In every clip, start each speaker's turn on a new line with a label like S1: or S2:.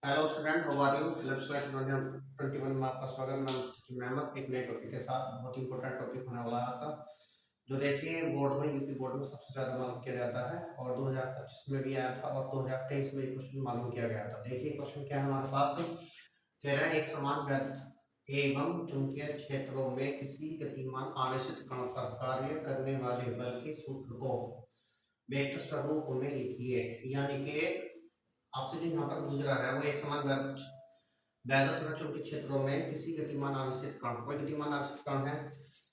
S1: Hello student, how are you? Philip slash 21 में आपका स्वागत। मैं मुस्तकीम अहमद एक नए टॉपिक के साथ। बहुत ही इंपॉर्टेंट टॉपिक होने वाला है आपका, जो देखिए बोर्ड में, यूपी बोर्ड में सबसे ज्यादा मालूम किया जाता है और 2025 में भी आया था और 2023 में क्वेश्चन मालूम किया गया था। देखिए क्वेश्चन क्या है हमारे पास। कह रहा है एक समान वैद्युत एवं चुंबकीय क्षेत्रों में किसी गतिमान आवेशित कण पर कार्य करने वाले बल के सूत्र को वेक्टर स्वरूप में लिखिए। यानी कि आपसे जो यहाँ पर पूछ रहा है वो एक समान वैद्युत व चुंबकीय क्षेत्रों में किसी गतिमान आवेशित कण, कोई गतिमान आवेशित कण है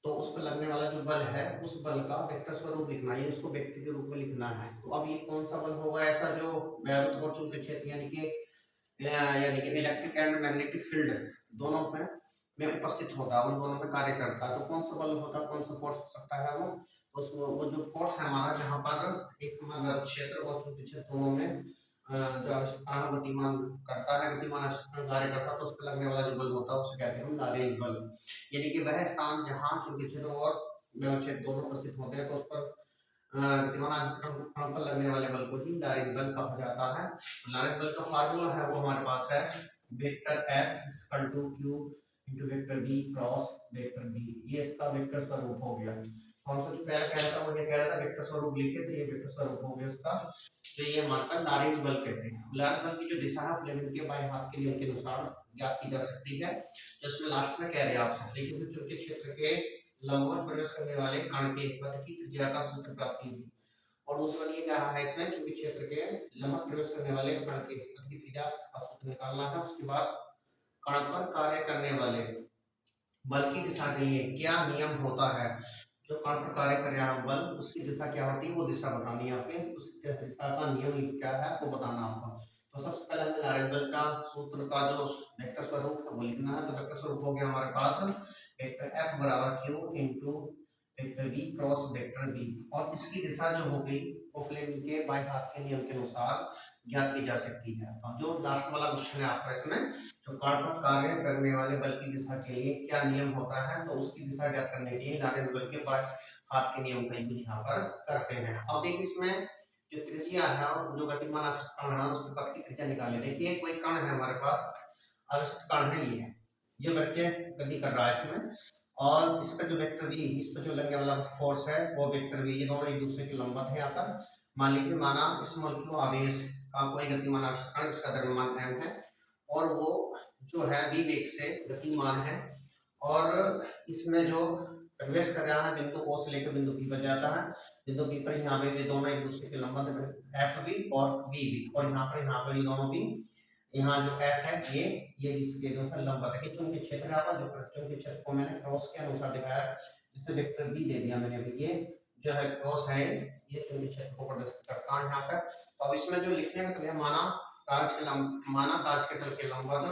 S1: तो उस पर लगने वाला जो बल है उस बल का वेक्टर स्वरूप लिखना है, उसको वेक्टर के रूप में लिखना है। तो अब ये कौन सा बल होगा ऐसा जो वैद्युत और चुंबकीय क्षेत्र यानी कि इलेक्ट्रिक एंड मैग्नेटिक फील्ड दोनों में उपस्थित होता है, उन दोनों में कार्य करता है। तो कौन सा बल होता है, कौन सा फोर्स हो सकता है वो, तो वो जो फोर्स है हमारा जहाँ पर एक समान वैद्युत क्षेत्र और चुंबकीय क्षेत्र दोनों में जो आवेशित गतिमान करता है, गतिमान आवेशित कार्य करता है, तो उस पर लगने वाला जो बल होता है उसे कहते हैं हम लॉरेंज बल। यानी कि वह स्थान जहाँ चुंबकीय क्षेत्र और वैद्युत क्षेत्र दोनों उपस्थित होते हैं तो उस पर गतिमान आवेशित कण पर लगने वाले बल को ही लॉरेंज बल कहा जाता है। लॉरेंज बल का फार्मूला है वो हमारे पास है vector F equal to Q into vector V cross vector B। ये इसका वेक्टर स्वरूप हो गया। कौन सा जो पहले कह रहा था, मुझे कह रहा था वेक्टर स्वरूप लिखे, तो ये वेक्टर स्वरूप हो गया इसका। तो ये हमारे पास लॉरेंज बल कहते हैं। लॉरेंज बल की जो दिशा है फ्लेमिंग के बाएं हाथ के नियम के अनुसार ज्ञात की जा सकती है, जिसमें लास्ट में कह रहे हैं आपसे। लेकिन फिर चुंबकीय क्षेत्र के लंबवत प्रवेश करने वाले कण के पथ की त्रिज्या का सूत्र प्राप्त कीजिए। और दूसरा ये क्या है इसमें, चुंबकीय क्षेत्र के लंबवत प्रवेश करने वाले कण के पथ की त्रिज्या का सूत्र निकालना है। उसके बाद कण पर कार्य करने वाले बल की दिशा के लिए क्या नियम होता है, जो कण पर कार्य कर रहा है बल उसकी दिशा क्या होती है वो दिशा बतानी है आपके, उस दिशा का नियम क्या है वो बताना आपको। तो सबसे पहले हमें लॉरेंज बल का सूत्र का जो वेक्टर स्वरूप है वो लिखना है। तो वेक्टर स्वरूप हो गया हमारे पास वेक्टर F बराबर Q into vector V cross vector B। और इसकी दिशा जो हो गई वो फ्लेमिंग के बाएं हाथ के नियम के अनुसार ज्ञात की जा सकती है। तो जो लास्ट वाला क्वेश्चन है आपका इसमें, जो कण पर कार्य करने वाले बल की दिशा के लिए क्या नियम होता है, तो उसकी दिशा ज्ञात करने के लिए लॉरेंज बल के बाएं हाथ के नियम का यूज यहाँ पर करते हैं। अब देखिए इसमें जो त्रिज्या है और जो गतिमान आवेशित कण है उसके पथ की त्रिज्या निकालें। देखिए कोई कण है हमारे पास, आवेशित कण है, ये बच्चे गति कर रहा है इसमें, और इसका जो वेक्टर v, इस पर जो लगने वाला फोर्स है वो वेक्टर v, ये दोनों एक दूसरे के लंबवत है। यहाँ पर मान लीजिए माना इस मॉलिक्यूल आवेश का कोई गतिमान आवेशित कण जिसका द्रव्यमान m है और वो जो है v वेग से गतिमान है, और इसमें जो प्रवेश कर रहा है बिंदु O से लेकर बिंदु P पर जाता है। बिंदु P पर यहाँ पे ये दोनों एक दूसरे के लंबवत है, F भी और V भी, और यहाँ पर ये दोनों भी, यहाँ जो F है ये इसके जो है लंबवत है। ये चुंबकीय क्षेत्र है आपका, जो चुंबकीय क्षेत्र को मैंने क्रॉस के अनुसार दिखाया, जिससे वेक्टर B दे दिया मैंने अभी। ये जो है क्रॉस है, ये चुंबकीय क्षेत्र को प्रदर्शित करता है यहाँ पर। तो अब इसमें जो लिखने का माना कांच के तल के लंबवत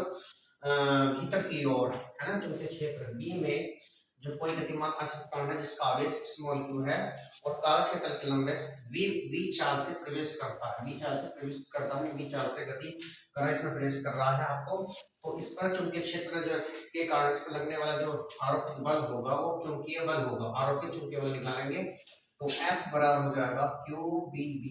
S1: भीतर की ओर है ना, चुंबकीय क्षेत्र B में जो कोई गतिमान आवेशित कण है जिसका आवेश स्मॉल q है और कागज के तल के लंबे v चाल से प्रवेश करता है, v चाल से प्रवेश करता है, v चाल से गति कर इसमें प्रवेश कर रहा है आपको। तो इस पर चुंबकीय क्षेत्र जो के कारण इस पर लगने वाला जो आरोपित बल होगा वो चुंबकीय बल होगा। आरोपित चुंबकीय बल निकालेंगे तो F बराबर हो जाएगा QBB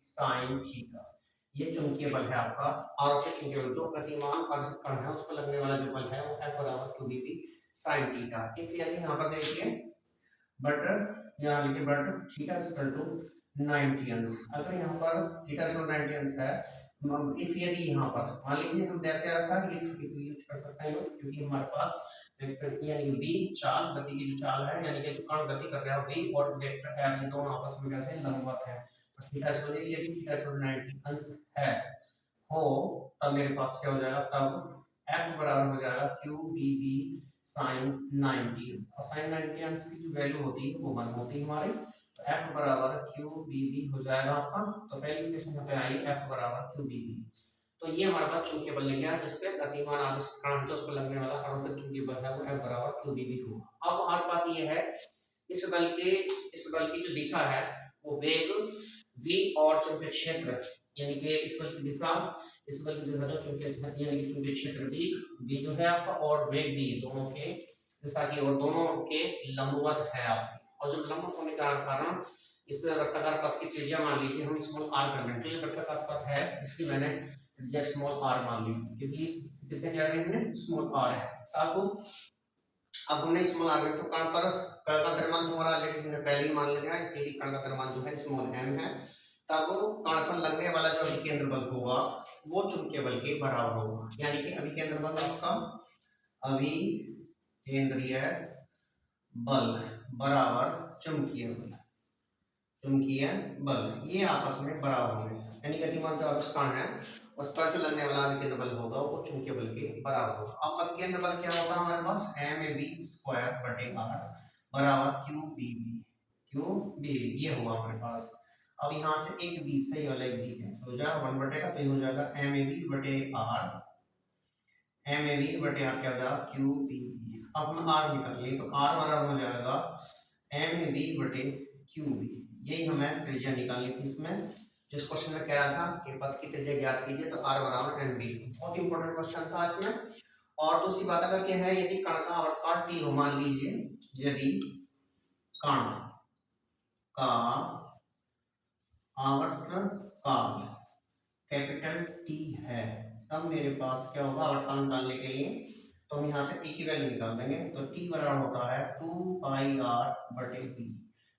S1: sin थीटा। ये चुंबकीय बल है आपका आरोपित चुंबकीय बल। जो गतिमान आवेशित कण है उस पर लगने वाला जो बल है वो F बराबर QBB sin थीटा। इफ यदि यहाँ पर देखिए बट यहाँ लिखिए बट थीटा इक्वल टू 90 अंश, अगर यहाँ पर थीटा इक्वल 90 अंश है, इफ यदि यहाँ पर मान लीजिए हम क्या रखा है, इफ यूज कर सकते हैं, क्योंकि हमारे पास वेक्टर यानी v चाल, गति की जो चाल है यानी कि जो कण गति कर रहा है v और वेक्टर f, ये दोनों आपस में कैसे लंबवत है। तो थीटा इक्वल यदि थीटा इक्वल 90 अंश है हो तब मेरे पास क्या हो जाएगा, तब f बराबर हो जाएगा QBB sin 90। और sin 90 अंश की जो वैल्यू होती है वो 1 होती है हमारी। तो f बराबर QBB हो जाएगा आपका। तो पहली इक्वेशन यहाँ पे आई f बराबर QBB। तो ये हमारे पास चुंबकीय बल लिख गया, जिसपे गतिमान आवेशित कण जो उस पर लगने वाला आरोपित चुंबकीय बल है वो f बराबर QBB हुआ। अब हर बात ये है इस बल की जो दिशा है वो वेग v और चुंबकीय क्षेत्र यानी कि इस बल की दिशा जो चुंबकीय क्षेत्र यानी कि चुंबकीय क्षेत्र v जो है आपका और वेग v दोनों के दिशा की और दोनों के लंबवत है आपकी। और जब लंबवत होने के कारण इस वृत्ताकार पथ की त्रिज्या मान लीजिए हम स्मॉल r कर लेंगे। जो ये वृत्ताकार पथ है इसकी मैंने त्रिज्या स्मॉल आर मान ली, क्योंकि कितने क्या हमने स्मॉल आर है। अब हमने स्मॉल आर में तो कण पर कण का द्रव्यमान तुम्हारा लेकिन हमने पहले ही मान लिया है कि कण का द्रव्यमान जो है स्मॉल एम है। तब कण पर लगने वाला जो अभिकेंद्र बल होगा वो चुंबकीय बल के बराबर होगा, यानी कि अभिकेंद्र बल आपका अभिकेंद्रीय बल बराबर चुंबकीय बल, चुंबकीय बल ये आपस में बराबर होंगे, यानी गतिमान जो आवेश है उस पर जो लगने वाला अभिकेंद्र बल होगा वो चुंबकीय बल के बराबर होगा। अब अभिकेंद्र बल क्या होता है हमारे पास m(a)b² बटे r बराबर q(b)b ये होगा हमारे पास। अब यहाँ से एक b सही वाला एक b कैंसिल हो जाएगा, 1 बटे का तो ये हो जाएगा m(a)b बटे r, m(a)b बटे r क्या हो जाएगा q(b)b। अब हम r निकाल लिए तो r बराबर हो जाएगा m(a)b बटे q(b), यही हमें त्रिज्या निकालनी थी इसमें। जिस क्वेश्चन में कह रहा था कि पथ की त्रिज्या ज्ञात कीजिए तो r बराबर mb, बहुत इंपॉर्टेंट क्वेश्चन था इसमें। और दूसरी बात अगर क्या है, यदि कण का आवर्तकाल t हो, मान लीजिए यदि कण का आवर्तकाल कैपिटल T है तब मेरे पास क्या होगा, आवर्तकाल निकालने के लिए तो हम यहाँ से t की वैल्यू निकाल देंगे। तो t बराबर होता है 2 पाई r बटे p,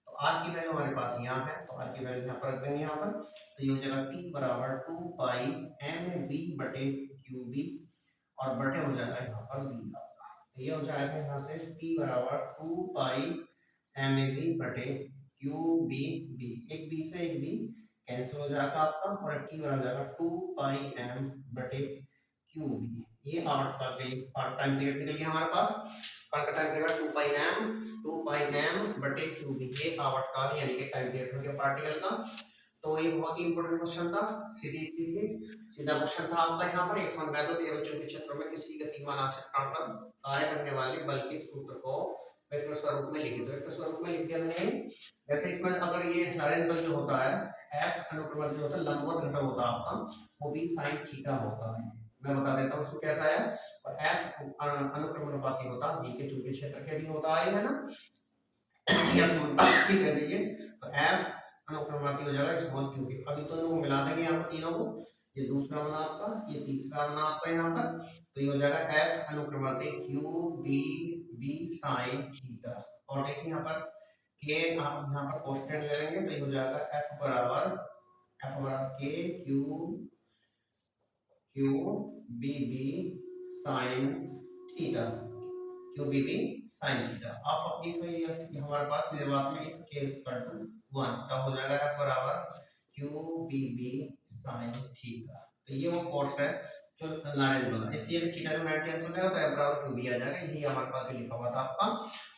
S1: तो r की वैल्यू हमारे पास यहाँ है तो r की वैल्यू यहाँ पर रख देंगे यहाँ पर, तो ये हो जाएगा t बराबर 2 पाई m(b) बटे qb और बटे हो जाएगा यहाँ पर b आपका, तो ये हो जाएगा यहाँ से t बराबर 2 पाई m(b) बटे qb, एक b से एक b कैंसिल हो जाएगा आपका और t बराबर हो जाएगा 2 पाई m बटे qb। ये आवर्तकाल के लिए टाइम पीरियड निकल गया हमारे पास, कण का टाइम पीरियड 2 पाई m बटे qb, ये आवर्तकाल यानी कि टाइम पीरियड हो गया पार्टिकल का। तो ये बहुत ही इंपॉर्टेंट क्वेश्चन था, सीधा क्वेश्चन था आपका यहाँ पर। एक समान वैद्युत एवं चुंबकीय क्षेत्रों में किसी गतिमान आश्रित कण पर कार्य करने वाले बल के सूत्र को वेक्टर स्वरूप में लिखिए। तो वेक्टर स्वरूप में लिख दिया मैंने। जैसे इसमें अगर ये लॉरेंट बल जो होता है F अनुक्रमण जो होता है लंबवत घटक होता है आपका, वो भी sin थीटा होता है। मैं बता देता हूँ उसको कैसा है। और F अनुक्रमणुपाती होता है V के चुंबकीय क्षेत्र के अधीन होता है ना, कह दीजिए तो F अनुक्रमणुपाती हो जाएगा स्मॉल q के। अभी तो इनको मिला देंगे यहाँ पर तीनों को, ये दूसरा बना आपका, ये तीसरा बना आपका यहाँ पर, तो ये हो जाएगा F अनुक्रमणुपाती q b b sin theta. और देखिए यहाँ पर k आप यहाँ पर कांस्टेंट ले लेंगे तो ये हो जाएगा F बराबर k q b b sin theta, QBB sin theta. अब इफ हमारे पास निर्वात में इफ k = 1 तब हो जाएगा F बराबर QBB sin थीटा। तो ये वो फोर्स है जो लॉरेंट बल, इफ ये थीटा को 90 हो जाएगा तो F बराबर QB आ जाएगा, यही हमारे पास जो लिखा हुआ था आपका।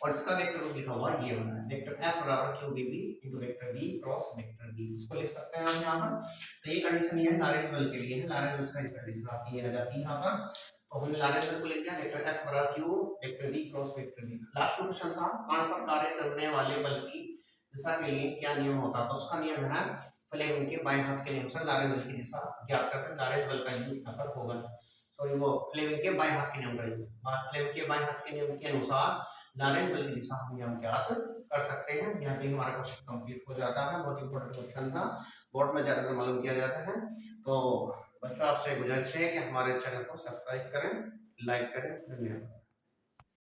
S1: और इसका वेक्टर रूप लिखा हुआ ये बना है, वेक्टर F बराबर QBB * vector B cross vector B, इसको लिख सकते हैं हम यहाँ पर। तो ये कंडीशन ये है लॉरेंट बल के लिए है, लॉरेंट बल का कंडीशन आपकी ये आ जाती है यहाँ पर। तो हमने लॉरेंट बल को लिख दिया, वेक्टर F बराबर Q vector V cross vector B। Last में क्वेश्चन था कण पर कार्य करने वाले बल की दिशा के लिए क्या नियम होता है, तो उसका नियम है फ्लेमिंग के बाएं हाथ के नियम से लॉरेंट बल की दिशा ज्ञात करते हैं। लॉरेंट बल का यूज यहाँ पर होगा, सॉरी वो फ्लेमिंग के बाएं हाथ के नियम का यूज, फ्लेमिंग के बाएं हाथ के नियम के अनुसार लॉरेंट बल की दिशा हम यहाँ ज्ञात कर सकते हैं। यहाँ पे हमारा क्वेश्चन कंप्लीट हो जाता है, बहुत इंपॉर्टेंट क्वेश्चन था, बोर्ड में ज्यादातर मालूम किया जाता है। तो बच्चों आपसे गुजारिश है कि हमारे चैनल को सब्सक्राइब करें, लाइक करें। धन्यवाद।